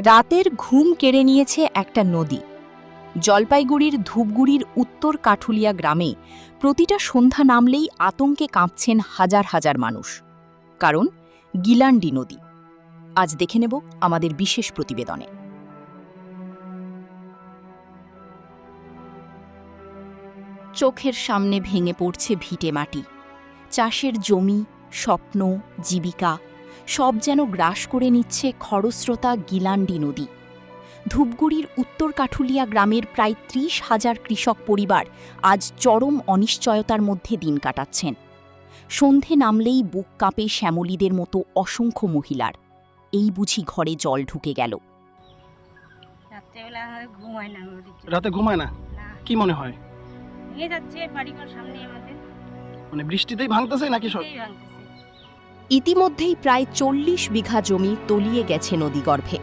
রাতের ঘুম কেড়ে নিয়েছে একটা নদী। জলপাইগুড়ির ধূপগুড়ির উত্তর কাঠুলিয়া গ্রামে প্রতিটা সন্ধ্যা নামলেই আতঙ্কে কাঁপছেন হাজার হাজার মানুষ। কারণ গিলান্ডি নদী। আজ দেখে নেব আমাদের বিশেষ প্রতিবেদনে। চোখের সামনে ভেঙে পড়ছে ভিটে মাটি, চাষের জমি, স্বপ্ন, জীবিকা সব যেন গ্রাস করে নিচ্ছে খরস্রোতা গিলান্ডি নদী। ধূপগুড়ির উত্তর কাঠুলিয়া গ্রামের প্রায় ৩০,০০০ কৃষক পরিবার আজ চরম অনিশ্চয়তার মধ্যে দিন কাটাচ্ছেন। সন্ধে নামলেই বুক কাঁপে শ্যামলীদের মতো অসংখ্য মহিলার। এই বুঝি ঘরে জল ঢুকে গেল। রাতে ঘুমায় না? কি মনে হয়? মানে বৃষ্টিতেই ভাঙতেছে নাকি? ইতিমধ্যেই প্রায় ৪০ বিঘা জমি তলিয়ে গেছে নদীগর্ভে।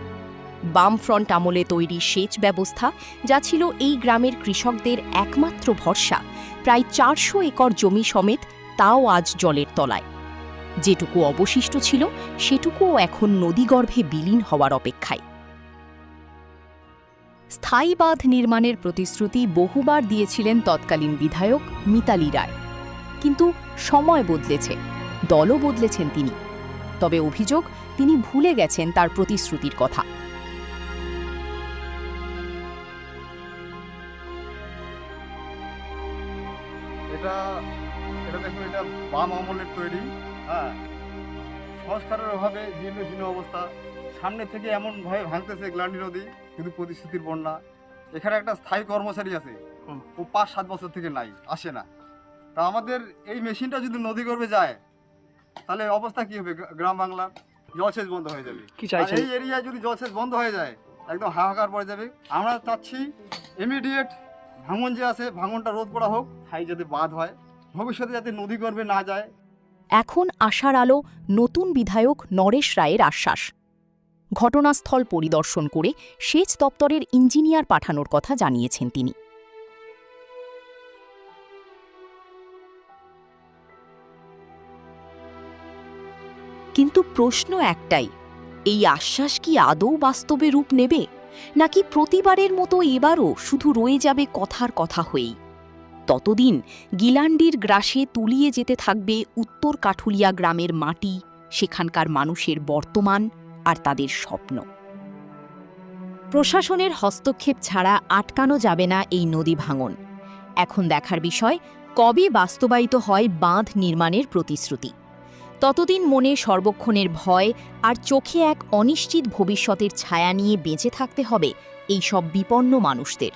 বামফ্রন্ট আমলে তৈরি সেচ ব্যবস্থা, যা ছিল এই গ্রামের কৃষকদের একমাত্র ভরসা, প্রায় ৪০০ একর জমি সমেত তাও আজ জলের তলায়। যেটুকু অবশিষ্ট ছিল সেটুকুও এখন নদীগর্ভে বিলীন হওয়ার অপেক্ষায়। স্থায়ী বাঁধ নির্মাণের প্রতিশ্রুতি বহুবার দিয়েছিলেন তৎকালীন বিধায়ক মিতালি রায়, কিন্তু সময় বদলেছে, দলও বদলেছেন তিনি। তবে অভিযোগ, তিনি ভুলে গেছেন তার প্রতিশ্রুতির কথা। এটা দেখুন, এটা বাম আমলের তৈরি। হ্যাঁ, সংস্কারের অভাবে জীর্ণ অবস্থা। সামনে থেকে এমনভাবে ভাঙতেছে গিলান্ডি নদী, কিন্তু প্রতিশ্রুতির বন্যা। এখানে একটা স্থায়ী কর্মচারী আছে, ও ৫-৭ বছর থেকে নাই, আসে না। তা আমাদের এই মেশিনটা যদি নদী গর্ভে যায়, তাহলে অবস্থা কি হবে? গ্রাম বাংলার জলসেচ বন্ধ হয়ে যাবে। কি চাইছেন? এই এরিয়ায় যদি জলসেচ বন্ধ হয়ে যায়, একদম হাহাকার পড়ে যাবে। আমরা চাচ্ছি ইমিডিয়েট ভাঙন যে আছে, ভাঙনটা রোধ করা হোক, স্থায়ী যাতে বাঁধ হয়, ভবিষ্যতে যাতে নদী গর্ভে না যায়। এখন আশার আলো নতুন বিধায়ক নরেশ রায়ের আশ্বাস। ঘটনাস্থল পরিদর্শন করে সেচ দপ্তরের ইঞ্জিনিয়ার পাঠানোর কথা জানিয়েছেন তিনি। কিন্তু প্রশ্ন একটাই, এই আশ্বাস কি আদৌ বাস্তবে রূপ নেবে, নাকি প্রতিবারের মতো এবারও শুধু রয়ে যাবে কথার কথা হয়েই? ততদিন গিলান্ডির গ্রাসে তুলিয়ে যেতে থাকবে উত্তর কাঠুলিয়া গ্রামের মাটি, সেখানকার মানুষের বর্তমান আর তাদের স্বপ্ন। প্রশাসনের হস্তক্ষেপ ছাড়া আটকানো যাবে না এই নদী ভাঙন। এখন দেখার বিষয়, কবে বাস্তবায়িত হয় বাঁধ নির্মাণের প্রতিশ্রুতি। ততদিন মনে সর্বক্ষণের ভয় আর চোখে এক অনিশ্চিত ভবিষ্যতের ছায়া নিয়ে বেঁচে থাকতে হবে এই সব বিপন্ন মানুষদের।